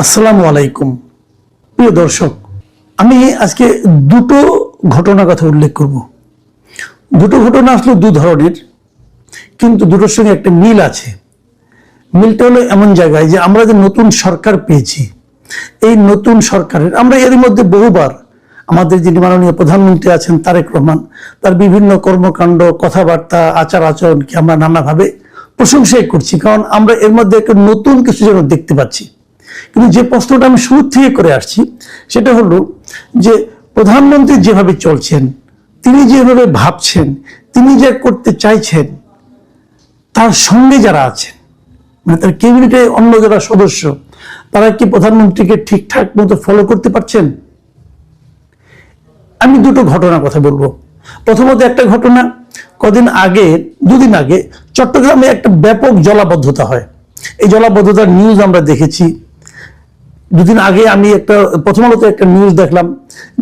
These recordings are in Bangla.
আসসালামু আলাইকুম প্রিয় দর্শক, আমি আজকে দুটো ঘটনার কথা উল্লেখ করব। দুটো ঘটনা আসলে দু ধরনের, কিন্তু দুটোর সঙ্গে একটা মিল আছে। মিলটা হলো এমন জায়গায় যে আমরা যে নতুন সরকার পেয়েছি, এই নতুন সরকারের আমরা এর মধ্যে বহুবার আমাদের যিনি মাননীয় প্রধানমন্ত্রী আছেন তারেক রহমান, তার বিভিন্ন কর্মকাণ্ড, কথাবার্তা, আচার আচরণকে আমরা নানাভাবে প্রশংসাই করছি, কারণ আমরা এর মধ্যে একটা নতুন কিছু যেন দেখতে পাচ্ছি। কিন্তু যে প্রশ্নটা আমি শুরু থেকে করে আসছি সেটা হলো যে প্রধানমন্ত্রী যেভাবে চলছেন, তিনি যেভাবে ভাবছেন, তিনি যা করতে চাইছেন, তার সঙ্গে যারা আছেন, মানে তার ক্যাবিনেটে অন্য যারা সদস্য, তারা কি প্রধানমন্ত্রীকে ঠিকঠাক মতো ফলো করতে পারছেন? আমি দুটো ঘটনার কথা বলবো। প্রথমত একটা ঘটনা, কদিন আগে, দুদিন আগে চট্টগ্রামে একটা ব্যাপক জলাবদ্ধতা হয়। এই জলাবদ্ধতার নিউজ আমরা দেখেছি। দুদিন আগে আমি প্রথম আলোতে একটা নিউজ দেখলাম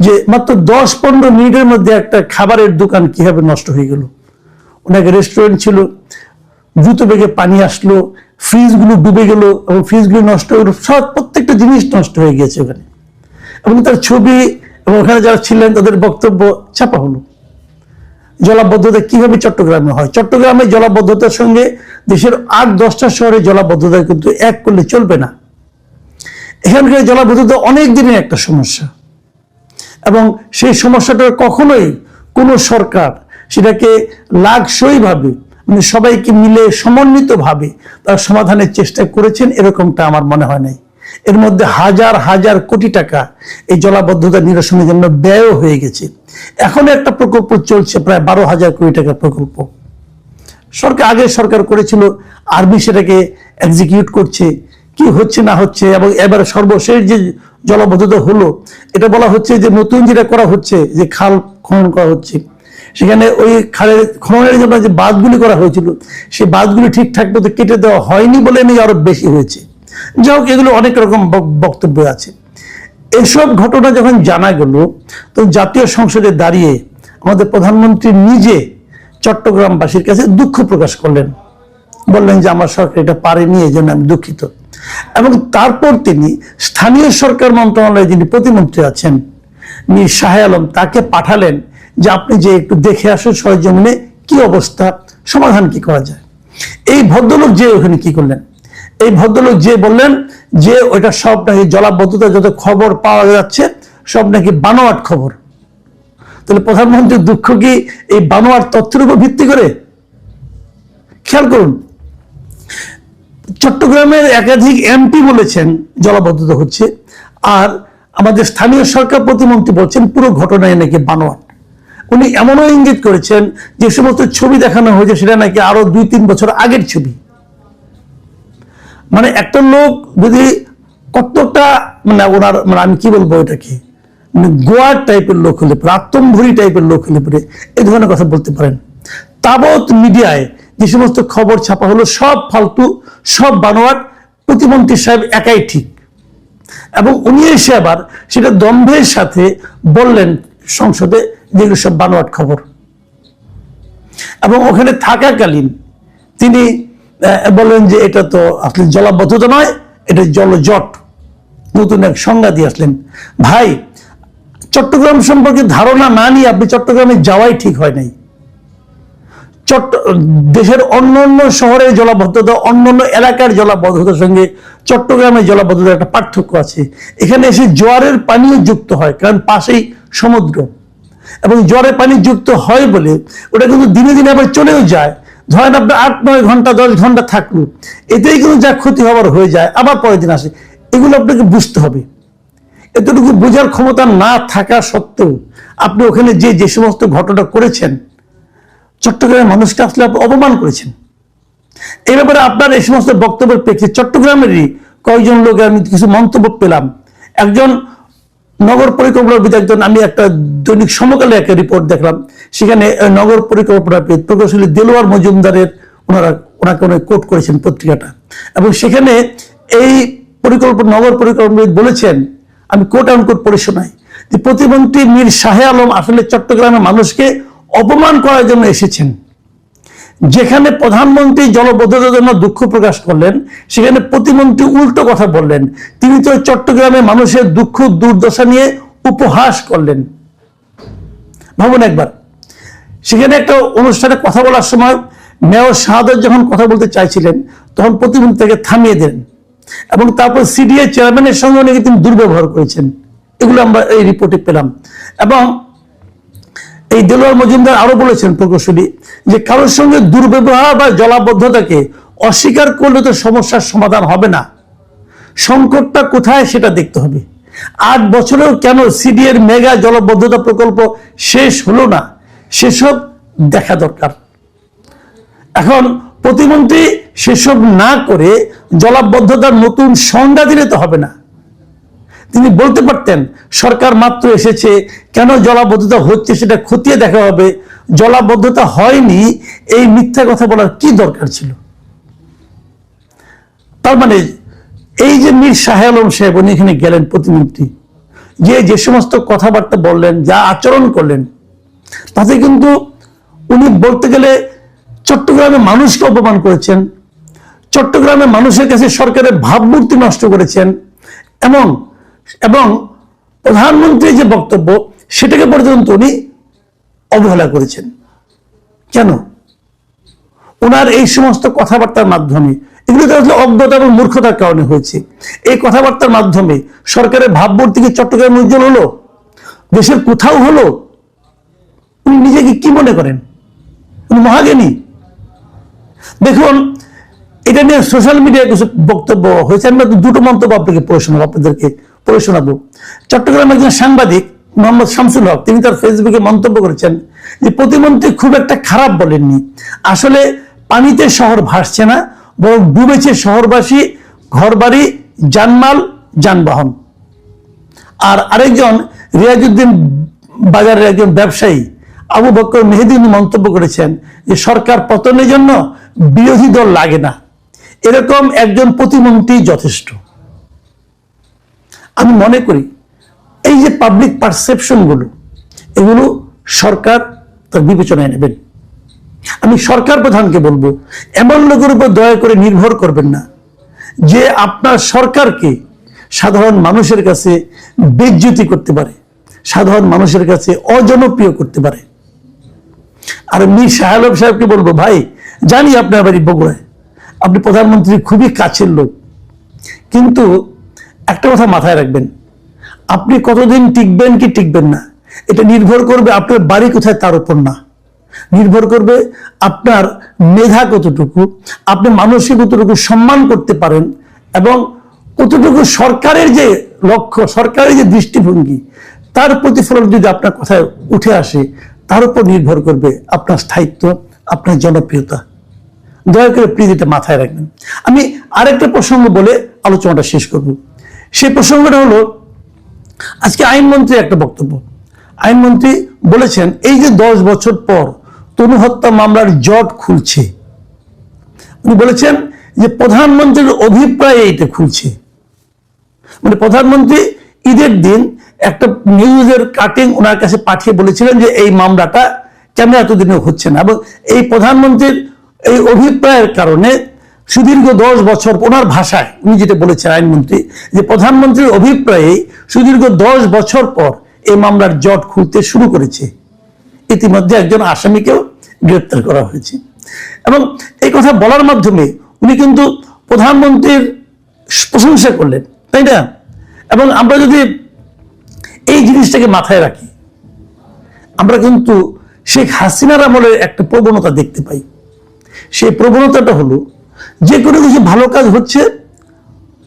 যে মাত্র 10-15 মিনিটের মধ্যে একটা খাবারের দোকান কিভাবে নষ্ট হয়ে গেল। ওনাকে রেস্টুরেন্ট ছিল, দ্রুত বেগে পানি আসলো, ফ্রিজগুলো ডুবে গেল এবং ফ্রিজগুলো নষ্ট হয়ে গেল, সব প্রত্যেকটা জিনিস নষ্ট হয়ে গেছে ওখানে। এবং তার ছবি এবং ওখানে যারা ছিলেন তাদের বক্তব্য ছাপা হলো। জলাবদ্ধতা কিভাবে চট্টগ্রামে হয়? চট্টগ্রামে জলাবদ্ধতার সঙ্গে দেশের 8-10টা শহরে জলাবদ্ধতা কিন্তু এক করলে চলবে না। এখানকার জলাবদ্ধতা অনেক দিনের একটা সমস্যা, এবং সেই সমস্যাটা কখনোই কোনো সরকার সেটাকে লাকসইভাবে, মানে সবাইকে মিলে সমন্বিতভাবে তার সমাধানের চেষ্টা করেছেন এরকমটা আমার মনে হয় নাই। এর মধ্যে হাজার হাজার কোটি টাকা এই জলাবদ্ধতা নিরসনের জন্য ব্যয় হয়ে গেছে। এখন একটা প্রকল্প চলছে, প্রায় 12,000 কোটি টাকার প্রকল্প। আগের সরকার করেছিল, আর্মি সেটাকে এক্সিকিউট করছে, কি হচ্ছে না হচ্ছে। এবং এবার সর্বশেষ যে জলাবদ্ধতা হলো, এটা বলা হচ্ছে যে নতুন যেটা করা হচ্ছে, যে খাল খনন করা হচ্ছে, সেখানে ওই খালের খননের জন্য যে বাঁধগুলি করা হয়েছিল, সেই বাঁধগুলি ঠিকঠাক মতো কেটে দেওয়া হয়নি বলে নাকি আরো বেশি হয়েছে। যাই হোক, এগুলো অনেক রকম বক্তব্য আছে। এসব ঘটনা যখন জানা গেল, তো জাতীয় সংসদে দাঁড়িয়ে আমাদের প্রধানমন্ত্রী নিজে চট্টগ্রামবাসীর কাছে দুঃখ প্রকাশ করলেন, বললেন যে আমার সরকার এটা পারেনি, এই জন্য আমি দুঃখিত। এবং তারপর তিনি স্থানীয় সরকার মন্ত্রণালয়ে যিনি প্রতিমন্ত্রী আছেন মীর শাহ আলম, তাকে পাঠালেন যে আপনি যে একটু দেখে আসুন সরেজমিনে কি অবস্থা, সমাধান কি করা যায়। এই ভদ্রলোক যে ওখানে কি করলেন, এই ভদ্রলোক যে বললেন যে ওইটা সব নাকি জলাবদ্ধতা যত খবর পাওয়া যাচ্ছে সব নাকি বানোয়াট খবর। তাহলে প্রধানমন্ত্রীর দুঃখ কি এই বানোয়াট তথ্যের উপর ভিত্তি করে? খেয়াল করুন, চট্টগ্রামের একাধিক এমপি বলেছেন জলাবদ্ধতা হচ্ছে, আর আমাদের স্থানীয় সরকার প্রতিমন্ত্রী বলছেন পুরো ঘটনায় নাকি বানোয়াট। উনি এমনও ইঙ্গিত করেছেন যে সমস্ত ছবি দেখানো হয়েছে সেটা নাকি আরো 2-3 বছর আগের ছবি। মানে একটা লোক যদি কতটা, মানে ওনার, মানে আমি কি বলবো এটাকে, মানে গোয়ার টাইপের লোক হলে পরে, আত্মম্ভরি টাইপের লোক হলে পরে এই ধরনের কথা বলতে পারেন। তাবৎ মিডিয়ায় যে সমস্ত খবর ছাপা হলো সব ফালতু, সব বানোয়াট, প্রতিমন্ত্রী সাহেব একাই ঠিক। এবং উনি এসে আবার সেটা দম্ভের সাথে বললেন সংসদে যেগুলো সব বানোয়াট খবর। এবং ওখানে থাকাকালীন তিনি বললেন যে এটা তো আসলে জলাবদ্ধতা নয়, এটা জলজট, নতুন এক সংজ্ঞা দিয়ে আসলেন। ভাই, চট্টগ্রাম সম্পর্কে ধারণা না নিয়ে আপনি চট্টগ্রামে যাওয়াই ঠিক হয় নাই। দেশের অন্যান্য শহরের জলাবদ্ধতা, অন্যান্য এলাকার জলাবদ্ধতার সঙ্গে চট্টগ্রামের জলাবদ্ধতার একটা পার্থক্য আছে। এখানে এসে জোয়ারের পানিও যুক্ত হয়, কারণ পাশেই সমুদ্র, এবং জোয়ারের পানি যুক্ত হয় বলে ওটা কিন্তু দিনে দিনে আবার চলেও যায়। ধরেন আপনার 8-9 ঘন্টা 10 ঘন্টা থাকলো, এতেই কিন্তু যা ক্ষতি হবার হয়ে যায়, আবার পরের দিন আসে। এগুলো আপনাকে বুঝতে হবে। এতটুকু বোঝার ক্ষমতা না থাকা সত্ত্বেও আপনি ওখানে যে সমস্ত ঘটনা করেছেন, চট্টগ্রামের মানুষকে আসলে আপনি অপমান করেছেন। এই ব্যাপারে আপনার এই সমস্ত বক্তব্যের প্রেক্ষিতে চট্টগ্রামেরই কয়েকজন লোক, আমি কিছু মন্তব্য পেলাম। একজন নগর পরিকল্পনাবিদ, একজন, আমি একটা দৈনিক সমকালে একটা রিপোর্ট দেখলাম, সেখানে নগর পরিকল্পনাবিদ প্রকৌশলী দেলোয়ার মজুমদারের ওনাকে অনেক কোট করেছেন পত্রিকাটা। এবং সেখানে এই নগর পরিকল্পনাবিদ বলেছেন, আমি কোট আনকোট পড়ে শোনাই, যে প্রতিমন্ত্রী মীর শাহ আলম আসলে চট্টগ্রামের মানুষকে অপমান করার জন্য এসেছেন। যেখানে প্রধানমন্ত্রী জলবদ্ধতার জন্য দুঃখ প্রকাশ করলেন, সেখানে প্রতিমন্ত্রী উল্টো কথা বললেন। তিনি তো চট্টগ্রামে মানুষের দুঃখ দুর্দশা নিয়ে উপহাস করলেন। ভাবুন একবার, সেখানে একটা অনুষ্ঠানে কথা বলার সময় মেয়র শাহাদাত যখন কথা বলতে চাইছিলেন, তখন প্রতিমন্ত্রী তাকে থামিয়ে দেন এবং তারপর সিডিএ চেয়ারম্যানের সঙ্গে নাকি তিনি দুর্ব্যবহার করেছেন। এগুলো আমরা এই রিপোর্টে পেলাম। এবং এই দেলোয়ার মজুমদার আরো বলেছেন প্রকৌশলী যে কারোর সঙ্গে দুর্ব্যবহার বা জলাবদ্ধতাকে অস্বীকার করলে তো সমস্যার সমাধান হবে না, সংকটটা কোথায় সেটা দেখতে হবে। 8 বছরেও কেন সিডিএর মেগা জলবদ্ধতা প্রকল্প শেষ হলো না, সেসব দেখা দরকার। এখন প্রতিমন্ত্রী সেসব না করে জলাবদ্ধতার নতুন সংজ্ঞা দিলে তো হবে না। তিনি বলতে পারতেন সরকার মাত্র এসেছে, কেন জলাবদ্ধতা হচ্ছে সেটা খতিয়ে দেখা হবে, জলাবদ্ধতা হয়নি এই মিথ্যা কথা বলার কি দরকার ছিল। তার মানে এই যে মীর শাহ আলম সাহেব উনি এখানে গেলেন, প্রতিমন্ত্রী যে সমস্ত কথাবার্তা বললেন, যা আচরণ করলেন, তাতে কিন্তু উনি বলতে গেলে চট্টগ্রামের মানুষকে অপমান করেছেন, চট্টগ্রামের মানুষের কাছে সরকারের ভাবমূর্তি নষ্ট করেছেন এবং এবং প্রধানমন্ত্রীর যে বক্তব্য সেটাকে পর্যন্ত উনি অবহেলা করেছেন। কেন? ওনার এই সমস্ত কথাবার্তার মাধ্যমে, এগুলো তো আসলে অজ্ঞতা এবং মূর্খতার কারণে হয়েছে। এই কথাবার্তার মাধ্যমে সরকারের ভাবমূর্তি কি চট্টগ্রাম উজ্জ্বল হলো? দেশের কোথাও হলো? উনি নিজেকে কি মনে করেন? উনি মহাজ্ঞানী। দেখুন, এটা নিয়ে সোশ্যাল মিডিয়ায় কিছু বক্তব্য হয়েছে। আমি দুটো মন্তব্য আপনাদেরকে পড়ে শোনাবো। চট্টগ্রামের একজন সাংবাদিক মোহাম্মদ শামসুল হক, তিনি তার ফেসবুকে মন্তব্য করেছেন যে প্রতিমন্ত্রী খুব একটা খারাপ বলেননি, আসলে পানিতে শহর ভাসছে না, বরং ডুবেছে শহরবাসী, ঘরবাড়ি, জানমাল, যানবাহন। আর আরেকজন রিয়াজউদ্দিন বাজারের একজন ব্যবসায়ী আবু বকর মেহেদী মন্তব্য করেছেন যে সরকার পতনের জন্য বিরোধী দল লাগে না, এরকম একজন প্রতিমন্ত্রী যথেষ্ট। আমি মনে করি এই যে পাবলিক পারসেপশন গুলো, এগুলো সরকার তার বিবেচনায় নেবেন। আমি সরকার প্রধানকে বলবো, এমন লোকের উপর দয়া করে নির্ভর করবেন না যে আপনার সরকারকে সাধারণ মানুষের কাছে বেইজ্জতি করতে পারে, সাধারণ মানুষের কাছে অজনপ্রিয় করতে পারে। আর মীর শাহ আলম সাহেবকে বলবো, ভাই জানি আপনার বাড়ি বগুড়ায়, আপনি প্রধানমন্ত্রীর খুবই কাছের লোক, কিন্তু একটা কথা মাথায় রাখবেন, আপনি কতদিন টিকবেন কি টিকবেন না, এটা নির্ভর করবে আপনার বাড়ি কোথায় তার উপর না, নির্ভর করবে আপনার মেধা কতটুকু, আপনি মানুষকে কতটুকু সম্মান করতে পারেন এবং কতটুকু সরকারের যে লক্ষ্য, সরকারের যে দৃষ্টিভঙ্গি, তার প্রতিফলন যদি আপনার কথায় উঠে আসে, তার উপর নির্ভর করবে আপনার স্থায়িত্ব, আপনার জনপ্রিয়তা। দয়া করে প্লিজ এটা মাথায় রাখবেন। আমি আরেকটা প্রসঙ্গ বলে আলোচনাটা শেষ করব। সেই প্রসঙ্গটা হলো, আজকে আইনমন্ত্রী একটা বক্তব্য, আইনমন্ত্রী বলেছেন এই যে 10 বছর পর তনু হত্যা মামলার জট খুলছে, উনি বলেছেন যে প্রধানমন্ত্রীর অভিপ্রায়ে এটা খুলছে। মানে প্রধানমন্ত্রী ঈদের দিন একটা নিউজের কাটিং ওনার কাছে পাঠিয়ে বলেছিলেন যে এই মামলাটা কেন এতদিনে হচ্ছে না, এবং এই প্রধানমন্ত্রীর এই অভিপ্রায়ের কারণে সুদীর্ঘ 10 বছর, ওনার ভাষায় উনি যেটা বলেছেন আইনমন্ত্রী, যে প্রধানমন্ত্রীর অভিপ্রায়ে সুদীর্ঘ 10 বছর পর এই মামলার জট খুলতে শুরু করেছে। ইতিমধ্যে একজন আসামিকেও গ্রেপ্তার করা হয়েছে। এবং এই কথা বলার মাধ্যমে উনি কিন্তু প্রধানমন্ত্রীর প্রশংসা করলেন, তাই না? এবং আমরা যদি এই জিনিসটাকে মাথায় রাখি, আমরা কিন্তু শেখ হাসিনার আমলের একটা প্রবণতা দেখতে পাই। সেই প্রবণতাটা হলো, যে কোনো কিছু ভালো কাজ হচ্ছে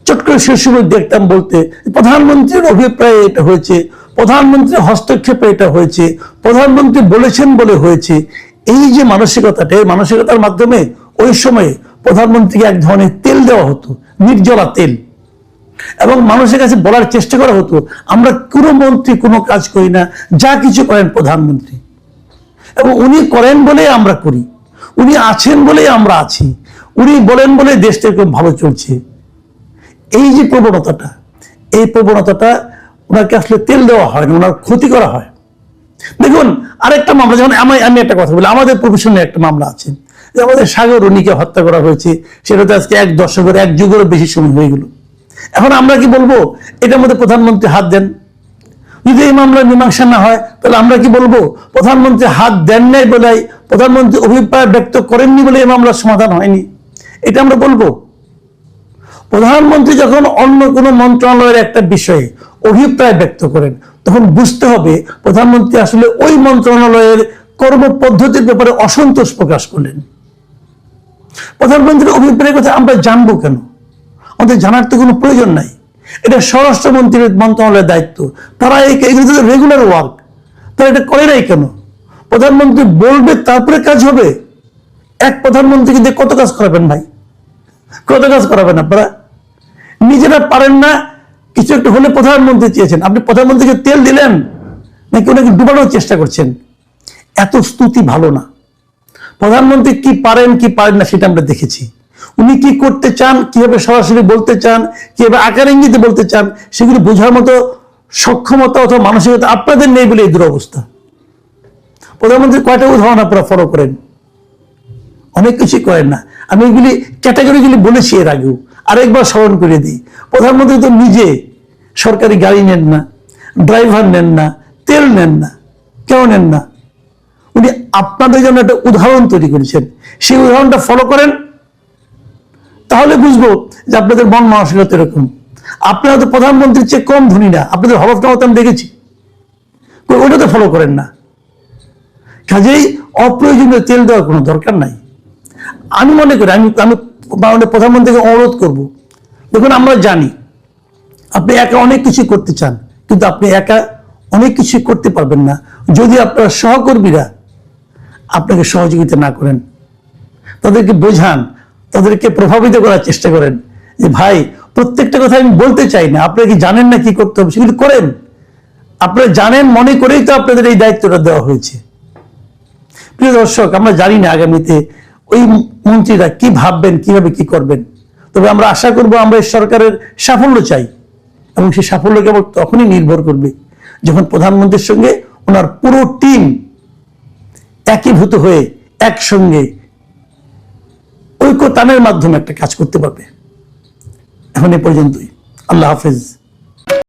চট করে শেষ সময় দেখতাম বলতে প্রধানমন্ত্রীর অভিপ্রায়ে এটা হয়েছে, প্রধানমন্ত্রীর হস্তক্ষেপে এটা হয়েছে, প্রধানমন্ত্রী বলেছেন বলে হয়েছে। এই যে মানসিকতাটা, এই মানসিকতার মাধ্যমে ওই সময়ে প্রধানমন্ত্রীকে এক ধরনের তেল দেওয়া হতো, নির্জলা তেল, এবং মানুষের কাছে বলার চেষ্টা করা হতো আমরা কোনো মন্ত্রী কোনো কাজ করি না, যা কিছু করেন প্রধানমন্ত্রী, এবং উনি করেন বলে আমরা করি, উনি আছেন বলে আমরা আছি, উনি বলেন বলে দেশটা এরকম ভালো চলছে। এই যে প্রবণতাটা, এই প্রবণতাটা ওনাকে আসলে তেল দেওয়া হয় না, ওনার ক্ষতি করা হয়। দেখুন আরেকটা মামলা, যেমন আমি একটা কথা বলি, আমাদের প্রফেশনে একটা মামলা আছে, যে আমাদের সাগর রনিকে হত্যা করা হয়েছে, সেটা তো আজকে 1 দশকের 1 যুগেরও বেশি সময় হয়ে গেল। এখন আমরা কি বলবো এটার মধ্যে প্রধানমন্ত্রী হাত দেন? যদি এই মামলার মীমাংসা না হয় তাহলে আমরা কি বলবো প্রধানমন্ত্রী হাত দেন নাই বলে, প্রধানমন্ত্রী অভিপ্রায় ব্যক্ত করেননি বলে এই মামলার সমাধান হয়নি? এটা আমরা বলবো? প্রধানমন্ত্রী যখন অন্য কোনো মন্ত্রণালয়ের একটা বিষয়ে অভিপ্রায় ব্যক্ত করেন, তখন বুঝতে হবে প্রধানমন্ত্রী আসলে ওই মন্ত্রণালয়ের কর্মপদ্ধতির ব্যাপারে অসন্তোষ প্রকাশ করলেন। প্রধানমন্ত্রীর অভিপ্রায়ের কথা আমরা জানবো কেন? আমাদের জানার তো কোনো প্রয়োজন নাই। এটা স্বরাষ্ট্রমন্ত্রীর মন্ত্রণালয়ের দায়িত্ব, তারা এগুলো রেগুলার ওয়ার্ক, তারা এটা করে নাই কেন? প্রধানমন্ত্রী বলবে তারপরে কাজ হবে। এক প্রধানমন্ত্রীকে দিয়ে কত কাজ করাবেন ভাই? কত কাজ করাবেন আপনারা? নিজেরা পারেন না, কিছু একটা হলে প্রধানমন্ত্রী চেয়েছেন, আপনি প্রধানমন্ত্রীকে তেল দিলেন নাকি ওনাকে ডুবানোর চেষ্টা করছেন? এত স্তুতি ভালো না। প্রধানমন্ত্রী কি পারেন কি পারেন না সেটা আমরা দেখেছি। উনি কি করতে চান, কিভাবে সরাসরি বলতে চান, কিভাবে আকার ইঙ্গিতে বলতে চান, সেগুলো বোঝার মতো সক্ষমতা অথবা মানসিকতা আপনাদের নেই বলে এই দুরবস্থা। প্রধানমন্ত্রী কয়টা উদাহরণ আপনারা ফলো করেন? অনেক কিছুই করেন না। আমি এগুলি ক্যাটাগরিগুলি বলেছি এর আগেও, আরেকবার স্মরণ করে দিই। প্রধানমন্ত্রী তো নিজে সরকারি গাড়ি নেন না, ড্রাইভার নেন না, তেল নেন না। কেন নেন না? উনি আপনাদের জন্য একটা উদাহরণ তৈরি করেছেন। সেই উদাহরণটা ফলো করেন, তাহলে বুঝবো যে আপনাদের মন মানসিকতা এরকম। আপনারা তো প্রধানমন্ত্রীর চেয়ে কম ধনী না, আপনাদের হলফনামা আমি দেখেছি, ওইটা তো ফলো করেন না। কাজেই অপ্রয়োজনীয় তেল দেওয়ার কোনো দরকার নাই। আমি মনে করি আমি প্রধানমন্ত্রীকে অনুরোধ করব, দেখুন আমরা জানি আপনি একা অনেক কিছু করতে চান, কিন্তু আপনি একা অনেক কিছু করতে পারবেন না যদি আপনার সহকর্মীরা আপনাকে সহযোগিতা না করেন। তাদেরকে বোঝান, তাদেরকে প্রভাবিত করার চেষ্টা করেন যে ভাই প্রত্যেকটা কথা আমি বলতে চাই না, আপনারা কি জানেন না কি করতে হবে, সেগুলো করেন। আপনারা জানেন মনে করেই তো আপনাদের এই দায়িত্বটা দেওয়া হয়েছে। প্রিয় দর্শক, আমরা জানি না আগামীতে ওই মন্ত্রীরা কি ভাববেন, কিভাবে কি করবেন। তবে আমরা আশা করব, আমরা এই সরকারের সাফল্য চাই, এবং সেই সাফল্য কেবল তখনই নির্ভর করবে যখন প্রধানমন্ত্রীর সঙ্গে ওনার পুরো টিম একীভূত হয়ে একসঙ্গে ঐক্যতানের মাধ্যমে একটা কাজ করতে পারবে। এখন এ পর্যন্তই। আল্লাহ হাফেজ।